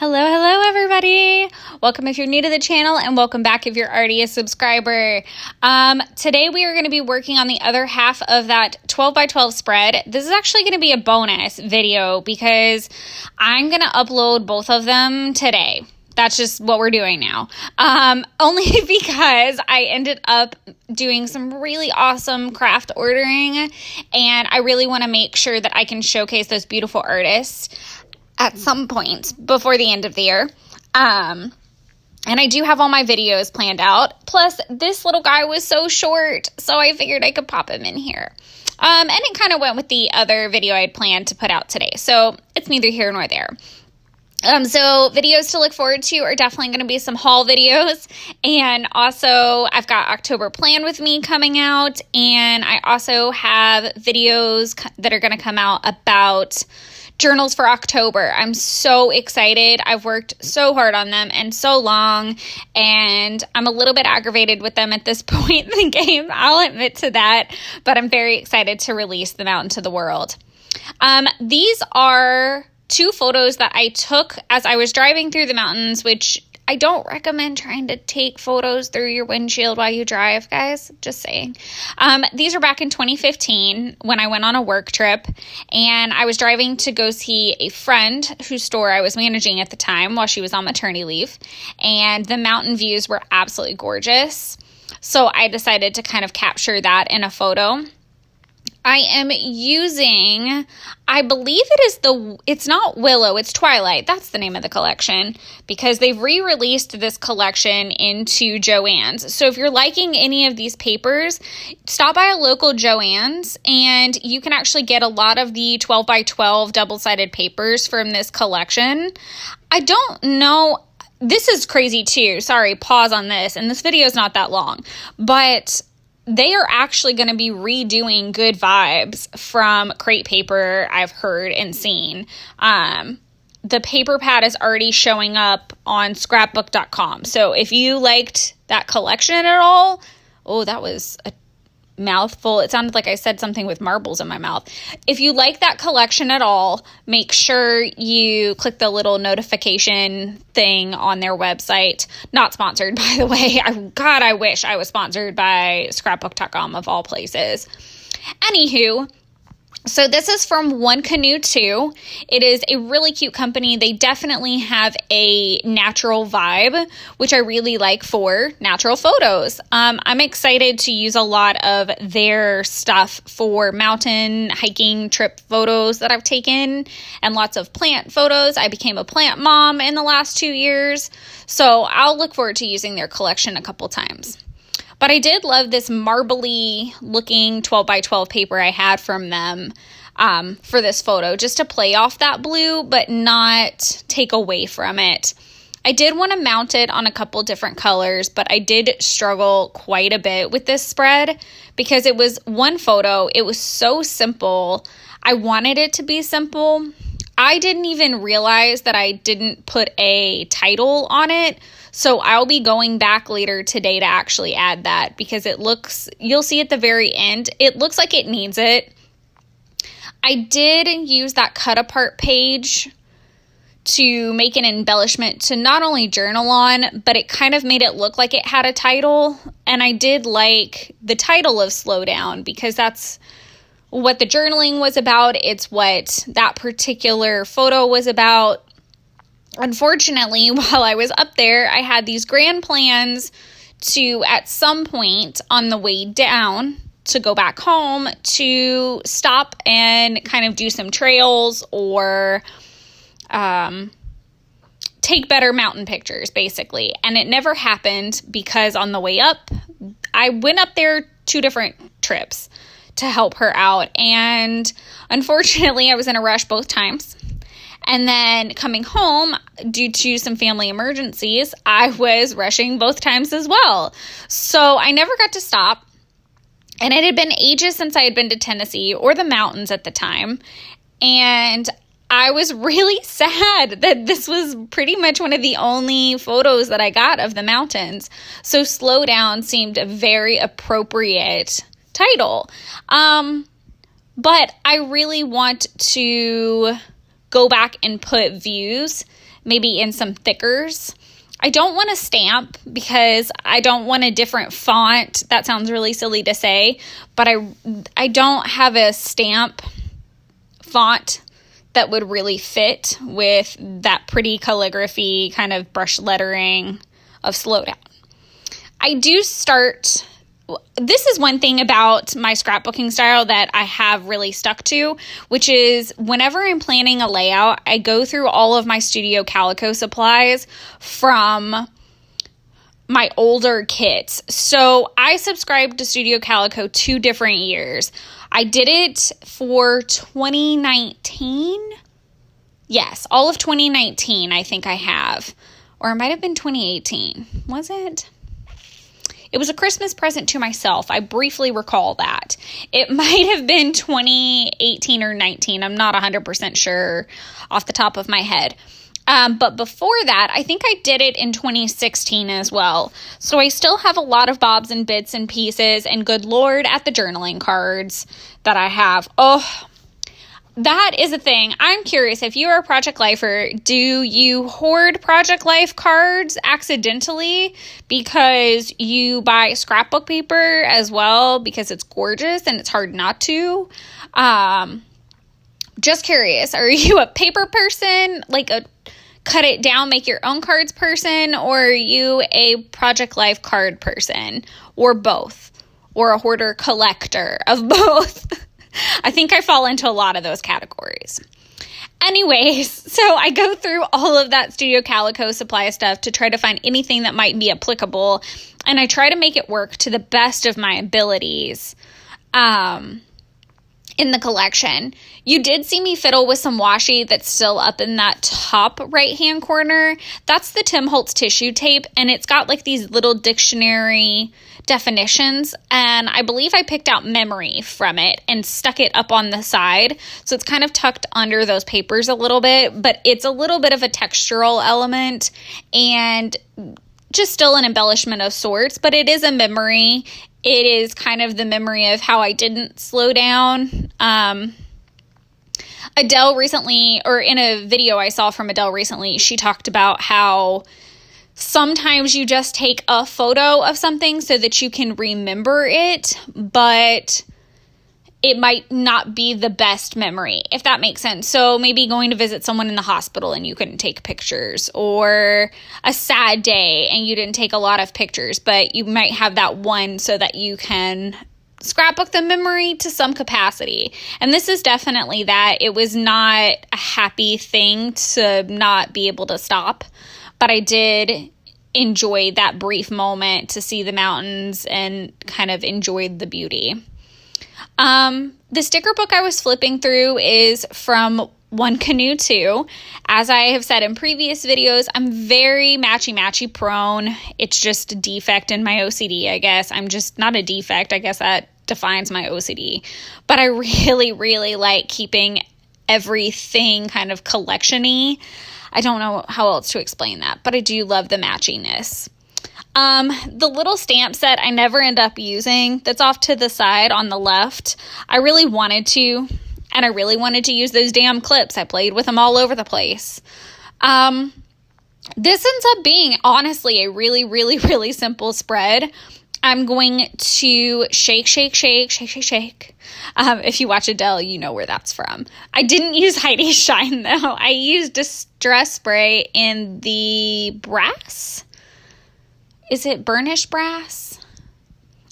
Hello, everybody. Welcome if you're new to the channel, and welcome back if you're already a subscriber. Today we are going to be working on the other half of that 12 by 12 spread. This is actually going to be a bonus video because I'm going to upload both of them today. That's just what we're doing now. Only because I ended up doing some really awesome craft ordering, and I really want to make sure that I can showcase those beautiful artists at some point before the end of the year. And I do have all my videos planned out. Plus, this little guy was so short, so I figured I could pop him in here. And it kind of went with the other video I had planned to put out today, so it's neither here nor there. So videos to look forward to are definitely going to be some haul videos, and also I've got October Plan with Me coming out, and I also have videos that are going to come out about journals for October. I'm so excited. I've worked so hard on them and so long, and I'm a little bit aggravated with them at this point in the game. I'll admit to that, but I'm very excited to release them out into the world. These are two photos that I took as I was driving through the mountains, which I don't recommend trying to take photos through your windshield while you drive, guys. Just saying. These are back in 2015 when I went on a work trip, and I was driving to go see a friend whose store I was managing at the time while she was on maternity leave, and the mountain views were absolutely gorgeous. So I decided to kind of capture that in a photo. I am using, I believe it's not Willow, it's Twilight. That's the name of the collection, because they've re-released this collection into Joann's. So if you're liking any of these papers, stop by a local Joann's, and you can actually get a lot of the 12 by 12 double-sided papers from this collection. I don't know. This is crazy too. Sorry, pause on this. And this video is not that long, but they are actually going to be redoing Good Vibes from Crate Paper, I've heard and seen. The paper pad is already showing up on scrapbook.com. So if you liked that collection at all, oh, that was a mouthful. It sounded like I said something with marbles in my mouth. If you like that collection at all, make sure you click the little notification thing on their website. Not sponsored, by the way. I wish I was sponsored by scrapbook.com of all places. Anywho, so this is from One Canoe 2. It is a really cute company. They definitely have a natural vibe, which I really like for natural photos. I'm excited to use a lot of their stuff for mountain hiking trip photos that I've taken, and lots of plant photos. I became a plant mom in the last 2 years, so I'll look forward to using their collection a couple times. But I did love this marbly looking 12 by 12 paper I had from them for this photo, just to play off that blue, but not take away from it. I did want to mount it on a couple different colors, but I did struggle quite a bit with this spread because it was one photo. It was so simple. I wanted it to be simple. I didn't even realize that I didn't put a title on it. So I'll be going back later today to actually add that, because you'll see at the very end, it looks like it needs it. I did use that cut apart page to make an embellishment to not only journal on, but it kind of made it look like it had a title. And I did like the title of Slow Down, because that's what the journaling was about. It's what that particular photo was about. Unfortunately, while I was up there, I had these grand plans to, at some point on the way down, to go back home, to stop and kind of do some trails or take better mountain pictures, basically. And it never happened because on the way up, I went up there 2 different trips to help her out. And unfortunately, I was in a rush both times. And then coming home, due to some family emergencies, I was rushing both times as well. So I never got to stop. And it had been ages since I had been to Tennessee or the mountains at the time. And I was really sad that this was pretty much one of the only photos that I got of the mountains. So Slow Down seemed a very appropriate title. But I really want to go back and put views, maybe in some thickers. I don't want a stamp because I don't want a different font. That sounds really silly to say, but I don't have a stamp font that would really fit with that pretty calligraphy kind of brush lettering of Slowdown. I do start... This is one thing about my scrapbooking style that I have really stuck to, which is whenever I'm planning a layout, I go through all of my Studio Calico supplies from my older kits. So I subscribed to Studio Calico 2 different years. I did it for 2019. Yes, all of 2019 I think I have. Or it might have been 2018. Was it? It was a Christmas present to myself. I briefly recall that. It might have been 2018 or 19. I'm not 100% sure off the top of my head. But before that, I think I did it in 2016 as well. So I still have a lot of bobs and bits and pieces, and good Lord at the journaling cards that I have. Oh, that is a thing. I'm curious, if you are a Project Lifer, do you hoard Project Life cards accidentally because you buy scrapbook paper as well because it's gorgeous and it's hard not to? Just curious, are you a paper person, like a cut it down, make your own cards person, or are you a Project Life card person, or both, or a hoarder collector of both? I think I fall into a lot of those categories. Anyways, so I go through all of that Studio Calico supply stuff to try to find anything that might be applicable, and I try to make it work to the best of my abilities in the collection. You did see me fiddle with some washi that's still up in that top right-hand corner. That's the Tim Holtz tissue tape, and it's got like these little dictionary definitions, and I believe I picked out memory from it and stuck it up on the side, so it's kind of tucked under those papers a little bit, but it's a little bit of a textural element and just still an embellishment of sorts, but it is a memory. It is kind of the memory of how I didn't slow down. Adele recently, or in a video I saw from Adele recently, she talked about how sometimes you just take a photo of something so that you can remember it, but it might not be the best memory, if that makes sense. So maybe going to visit someone in the hospital and you couldn't take pictures, or a sad day and you didn't take a lot of pictures, but you might have that one so that you can scrapbook the memory to some capacity. And this is definitely that. It was not a happy thing to not be able to stop, but I did enjoy that brief moment to see the mountains and kind of enjoyed the beauty. The sticker book I was flipping through is from One Canoe 2. As I have said in previous videos, I'm very matchy-matchy prone. It's just a defect in my OCD, I guess. I'm just not a defect. I guess that defines my OCD. But I really, really like keeping everything kind of collection-y. I don't know how else to explain that, but I do love the matchiness. The little stamp set I never end up using that's off to the side on the left. I really wanted to, and I really wanted to use those damn clips. I played with them all over the place. This ends up being, honestly, a really, really, really simple spread. I'm going to shake. If you watch Adele, you know where that's from. I didn't use Heidi Shine, though. I used Distress Spray in the brass. Is it burnished brass?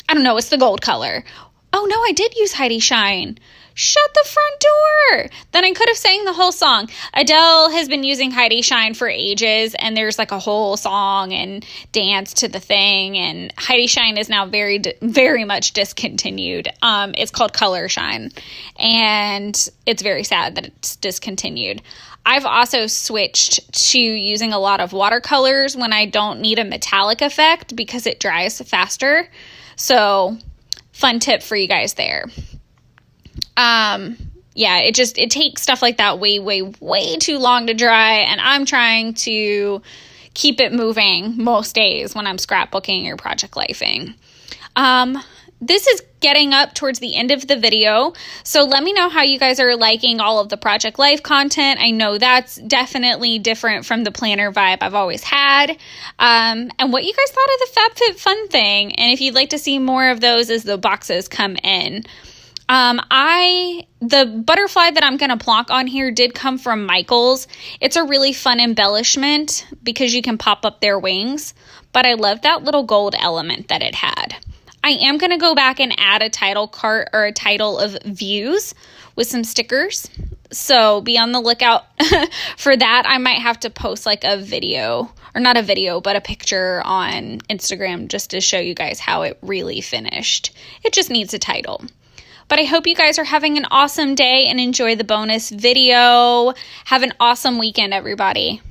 I don't know. It's the gold color. Oh, no, I did use Heidi Shine. Shut the front door. Then I could have sang the whole song. Adele has been using Heidi Shine for ages, and there's like a whole song and dance to the thing, and Heidi Shine is now very, very much discontinued. It's called Color Shine, and it's very sad that it's discontinued. I've also switched to using a lot of watercolors when I don't need a metallic effect because it dries faster. So, fun tip for you guys there. Yeah, it takes stuff like that way too long to dry, and I'm trying to keep it moving most days when I'm scrapbooking or project lifing. this is getting up towards the end of the video, so let me know how you guys are liking all of the Project Life content. I know that's definitely different from the planner vibe I've always had, and what you guys thought of the FabFitFun thing, and if you'd like to see more of those as the boxes come in. The butterfly that I'm going to plonk on here did come from Michaels. It's a really fun embellishment because you can pop up their wings, but I love that little gold element that it had. I am going to go back and add a title card or a title of views with some stickers. So be on the lookout for that. I might have to post like a video, or not a video, but a picture on Instagram just to show you guys how it really finished. It just needs a title. But I hope you guys are having an awesome day and enjoy the bonus video. Have an awesome weekend, everybody.